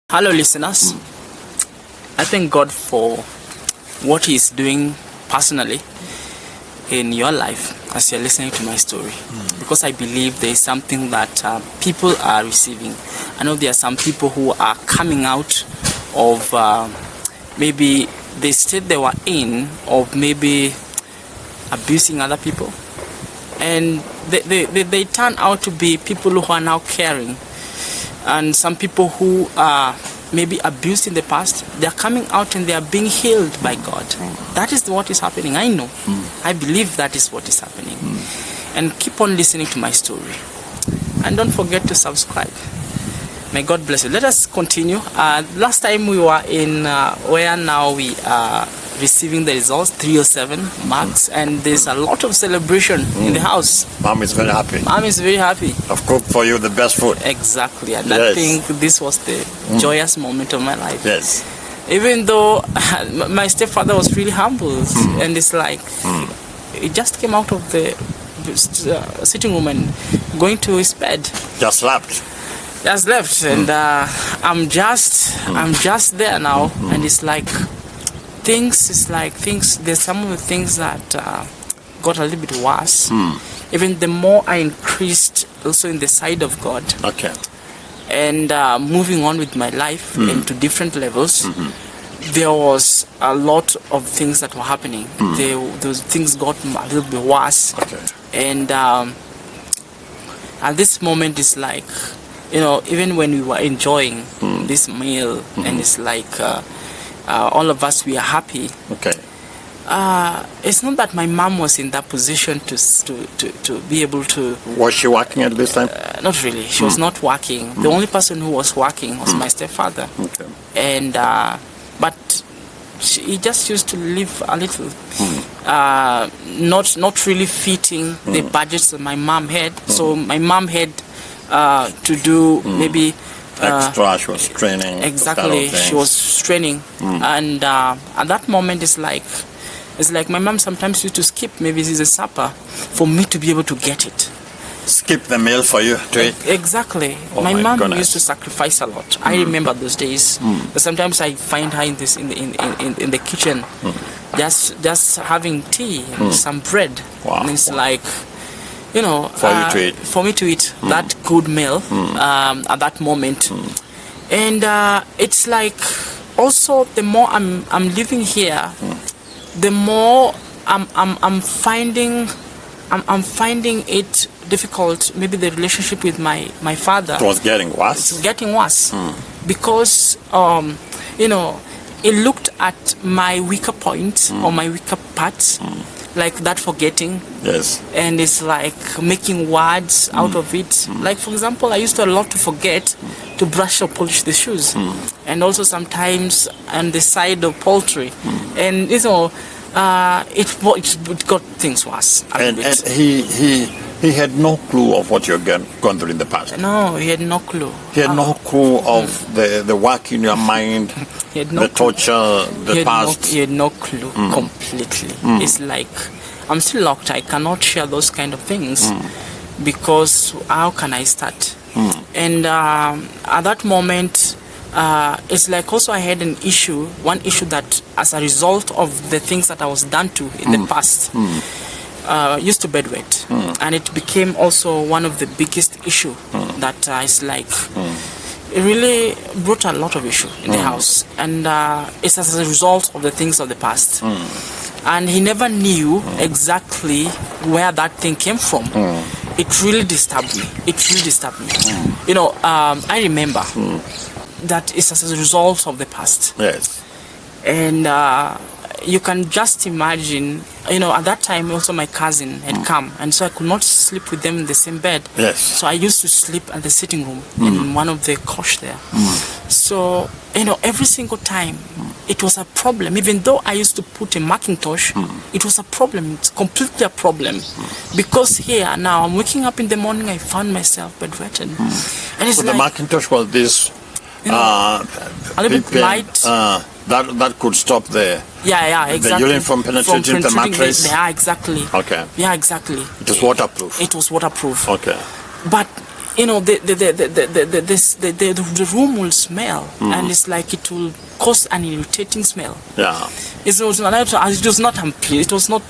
Hello, listeners. I thank God for what He is doing personally in your life as you're listening to my story, because I believe there is something that people are receiving. I know there are some people who are coming out of maybe the state they were in, of maybe abusing other people, and they turn out to be people who are now caring. And some people who are maybe abused in the past, they are coming out and they are being healed by God. That is what is happening. I know. I believe that is what is happening. And keep on listening to my story. And don't forget to subscribe. May God bless you. Let us continue. Last time we were in where now we are receiving the results, 307 marks, and there's a lot of celebration in the house. Mom is very happy. Mom is very happy. I've cooked for you the best food. Exactly. And Yes. I think this was the joyous moment of my life. Yes. Even though my stepfather was really humble, and it's like he just came out of the sitting room and going to his bed. Just slept. Just left, and I'm just there now, and it's like things. There's some of the things that got a little bit worse. Even the more I increased also in the side of God, Okay. and moving on with my life into different levels, there was a lot of things that were happening. Those things got a little bit worse, Okay. and at this moment it's like, even when we were enjoying this meal, and it's like all of us, we are happy. Okay. It's not that my mom was in that position to be able to. Was she working at this time? Not really. She was not working. The only person who was working was my stepfather. Okay. And but he just used to live a little, not really fitting the budgets that my mom had. So my mom had to do maybe. Extra, she was training. Exactly, she was training, and at that moment it's like my mom sometimes used to skip maybe the supper for me to be able to get it. Skip the meal for you to eat. Exactly. Oh my my mom goodness. used to sacrifice a lot. I remember those days. But sometimes I find her in the kitchen, just having tea and some bread. Wow. And it's like, For you to eat. For me to eat that good meal at that moment. And it's like, also the more I'm living here, the more I'm finding it difficult. Maybe the relationship with my father. It was getting worse. It's getting worse because it looked at my weaker points or my weaker parts, like that forgetting. Yes. And it's like making words out of it. Like, for example, I used to a lot to forget to brush or polish the shoes, and also sometimes on the side of poultry, and it got things worse a And little bit. he had no clue of what you're gone through in the past. No, he had no clue. He had no clue of the work in your mind, He had no the clue. torture, the past. He had no clue completely. It's like I'm still locked. I cannot share those kind of things because how can I start? And at that moment, it's like also I had one issue that as a result of the things that I was done to in the past, used to bedwet, and it became also one of the biggest issue that is like. It really brought a lot of issue in the house, and it's as a result of the things of the past. And he never knew exactly where that thing came from. It really disturbed me. I remember that it's as a result of the past. Yes. And you can just imagine, at that time also my cousin had come, and so I could not sleep with them in the same bed. Yes. So I used to sleep at the sitting room in one of the couch there. So, every single time it was a problem. Even though I used to put a Macintosh, it was a problem. It's completely a problem. Because here now, I'm waking up in the morning, I found myself bedwetted. And it's So like, the Macintosh was this a little bit pen, light. that could stop the Exactly. urine from penetrating the mattress. Yeah, exactly. Okay. Yeah, exactly. It was waterproof. It was waterproof. Okay. But the room will smell, and it's like it will cause an irritating smell. Yeah. It was not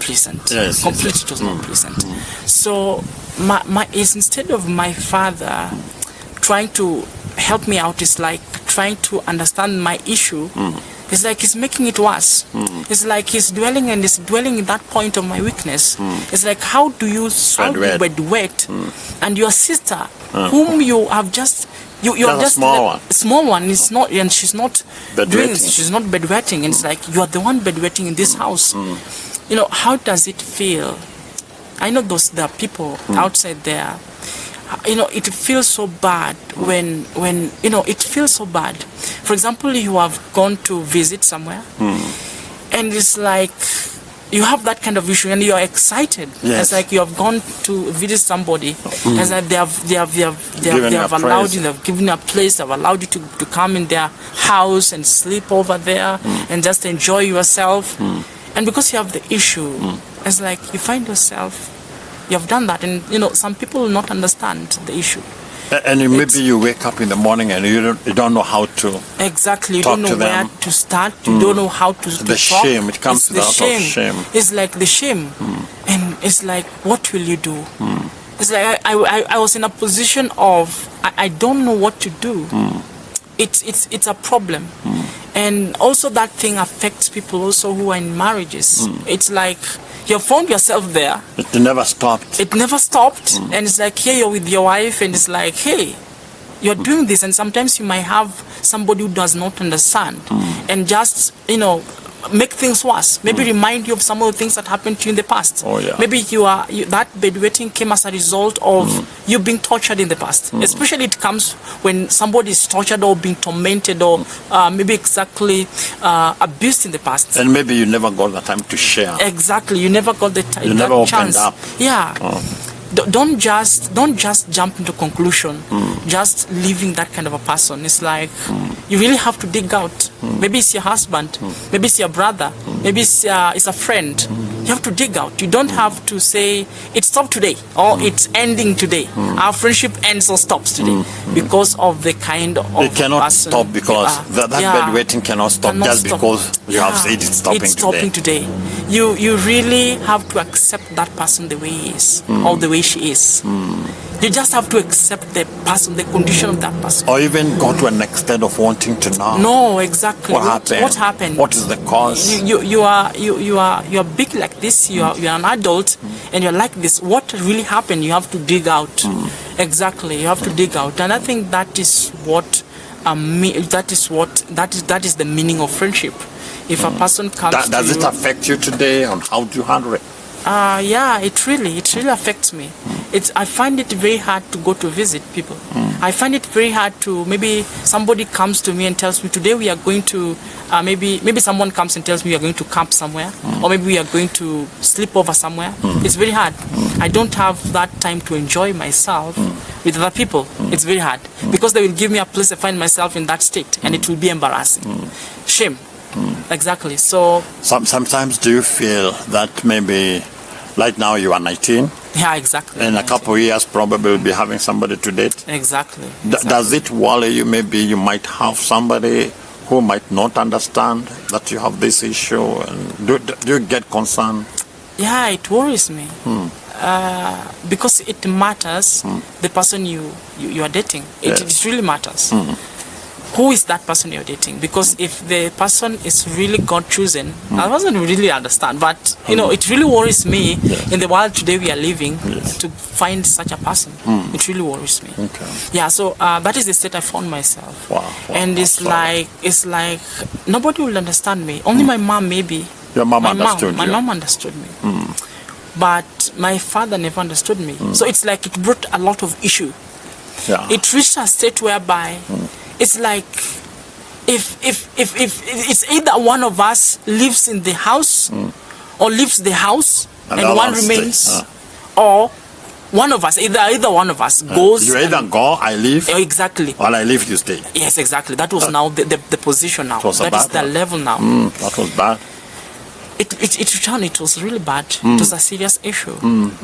pleasant. Yes, Completely, yes. it was not pleasant. So instead of my father trying to help me out, it's like trying to understand my issue. It's like he's making it worse. It's like he's dwelling in that point of my weakness. It's like, how do you bedwet and your sister, whom you have just you're just small one is not, and she's not bedwetting, and it's like you are the one bedwetting in this house. How does it feel? I know there are people outside there. It feels so bad when it feels so bad. For example, you have gone to visit somewhere, and it's like you have that kind of issue, and you are excited. Yes. It's like you have gone to visit somebody, and like they have allowed you, they've given you a place, they've allowed you to come in their house and sleep over there and just enjoy yourself. And because you have the issue, it's like you find yourself. You have done that, and some people will not understand the issue. And maybe you wake up in the morning and you don't know how to. Exactly, you talk don't know to where them. to start. You don't know how to The talk. shame, it comes It's out of shame. It's like the shame, and it's like, what will you do? It's like I was in a position of I don't know what to do. It's a problem, and also that thing affects people also who are in marriages. It's like you found yourself there. It never stopped. It never stopped, and it's like, here you're with your wife, and it's like, hey, you're doing this, and sometimes you might have somebody who does not understand, and just make things worse. Maybe remind you of some of the things that happened to you in the past. Oh, yeah. Maybe that bedwetting came as a result of you being tortured in the past. Especially it comes when somebody is tortured or being tormented or maybe exactly abused in the past. And maybe you never got the time to share. Exactly, you never got the You never opened chance. up. Yeah. Don't just jump into conclusion. Just leaving that kind of a person. It's like you really have to dig out. Maybe it's your husband. Maybe it's your brother. Maybe it's a friend. You have to dig out. You don't have to say it stopped today or it's ending today. Our friendship ends or stops today because of the kind of It cannot person stop because that bedwetting cannot stop just because you have said it's stopping today. You really have to accept that person the way he is or the way she is. You just have to accept the person, the condition of that person. Or even go to an extent of wanting to know. No, exactly. What happened? What is the cause? You are big like this. You're an adult, and you're like this. What really happened? You have to dig out. Exactly, you have to dig out, and I think that is what that is the meaning of friendship. If a person comes, does it affect you today, and how do you handle it? Yeah, it really affects me. I find it very hard to go to visit people. I find it very hard to, maybe somebody comes to me and tells me today we are going to maybe someone comes and tells me we are going to camp somewhere, or maybe we are going to sleep over somewhere. It's very hard. I don't have that time to enjoy myself with other people. It's very hard because they will give me a place to find myself in that state, and it will be embarrassing. Shame. Exactly. So sometimes do you feel that maybe right now you are 19? Yeah, exactly. In a couple of years probably will be having somebody to date? Exactly. Does it worry you? Maybe you might have somebody who might not understand that you have this issue, and do you get concerned? Yeah, it worries me. Because it matters the person you are dating. It really matters. Who is that person you're dating? Because if the person is really God chosen, I wasn't really understand, but it really worries me in the world today we are living to find such a person. It really worries me. Okay. Yeah, so that is the state I found myself. Wow, and it's like nobody will understand me. Only my mom, maybe. Your mom understood you? My mom understood me. But my father never understood me. So it's like it brought a lot of issue. Yeah. It reached a state whereby it's like if it's either one of us lives in the house or leaves the house and one remains, or one of us, either one of us goes. You either go, I leave. Exactly. Or I leave, you stay. Yes, exactly. That was now the position now. That is the level now. That was bad. it returned. It was really bad. It was a serious issue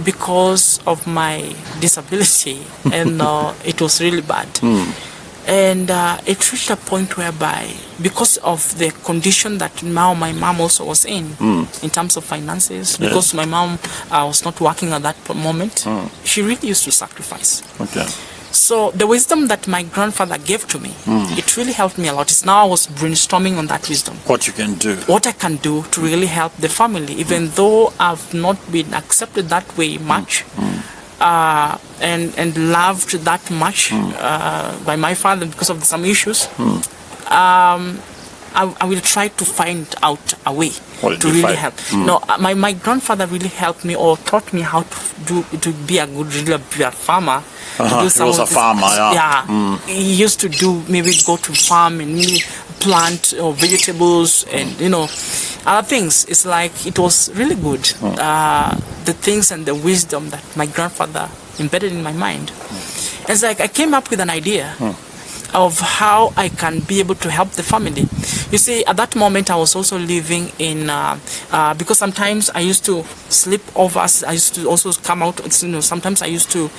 because of my disability, and it was really bad. And it reached a point whereby, because of the condition that now my mom also was in terms of finances, because my mom was not working at that moment, she really used to sacrifice. Okay. So the wisdom that my grandfather gave to me, it really helped me a lot. It's now I was brainstorming on that wisdom. What you can do. What I can do to really help the family, even though I've not been accepted that way much, and loved that much by my father because of some issues. I will try to find out a way to really help. No, my grandfather really helped me, or taught me how to be a good, really be a farmer. He was a farmer, yeah. He used to go to farm and really plant vegetables and other things. It's like it was really good. The things and the wisdom that my grandfather embedded in my mind. It's like I came up with an idea of how I can be able to help the family. You see, at that moment I was also living in, because sometimes I used to sleep over, I used to also come out, sometimes I used to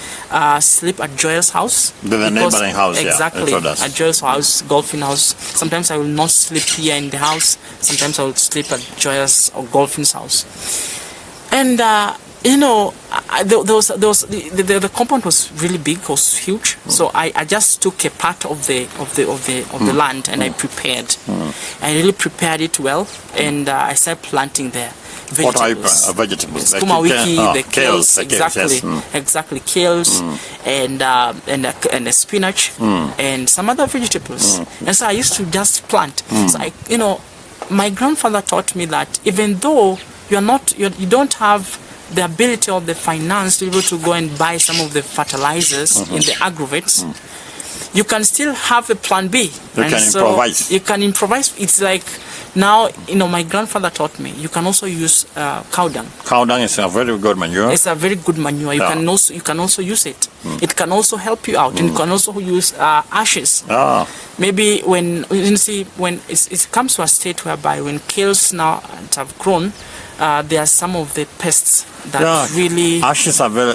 sleep at Joel's house. The neighboring house, exactly, yeah. At Joel's house, golfing house. Sometimes I will not sleep here in the house, sometimes I will sleep at Joel's or golfing's house. And the compound was really big, was huge. So I just took a part of the land and I prepared. I really prepared it well, and I started planting there. What type of vegetables? Sukuma wiki, the kales, exactly, kales, and the spinach, and some other vegetables. And so I used to just plant. So my grandfather taught me that even though you don't have the ability or the finance to be able to go and buy some of the fertilizers in the agrovates, you can still have a plan B. Improvise. You can improvise. It's like now, my grandfather taught me you can also use cow dung. Cow dung is a very good manure. It's a very good manure. You can also use it. It can also help you out, and you can also use ashes. Maybe when it comes to a state whereby when kales now have grown, there are some of the pests that really ashes are very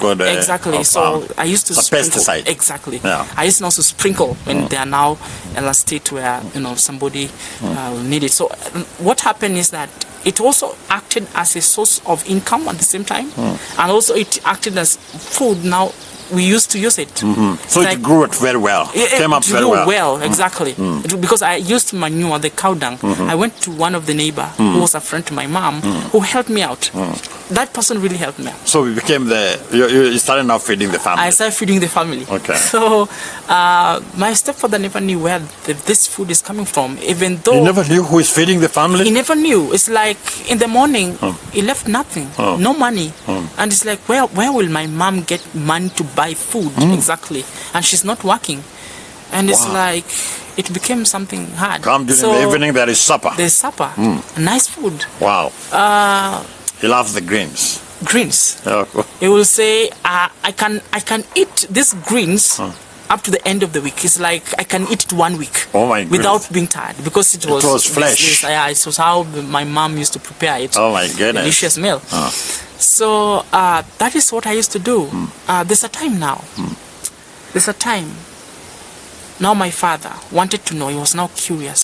good. Exactly. So I used to sprinkle. Pesticide. Exactly. Yeah. I used to also sprinkle when they are now in a state where somebody will need it. So what happened is that it also acted as a source of income at the same time, and also it acted as food. Now we used to use it. So it grew very well. It came up very well. Exactly. Because I used manure, the cow dung. I went to one of the neighbor who was a friend to my mom, who helped me out. That person really helped me out. So we became you started now feeding the family. I started feeding the family. Okay. So my stepfather never knew where this food is coming from, even though... He never knew who is feeding the family? He never knew. It's like in the morning, he left nothing, no money. And it's like, where will my mom get money to buy food exactly? And she's not working. And it's like, it became something hard. Come during the evening, there is supper. There's supper. Nice food. Wow. He loves the greens. Greens. He will say, I can eat these greens up to the end of the week. It's like I can eat it 1 week without being tired, because it was fresh. It was how my mom used to prepare it. Oh my goodness. Delicious meal. So that is what I used to do. There's a time now. There's a time. Now my father wanted to know. He was now curious.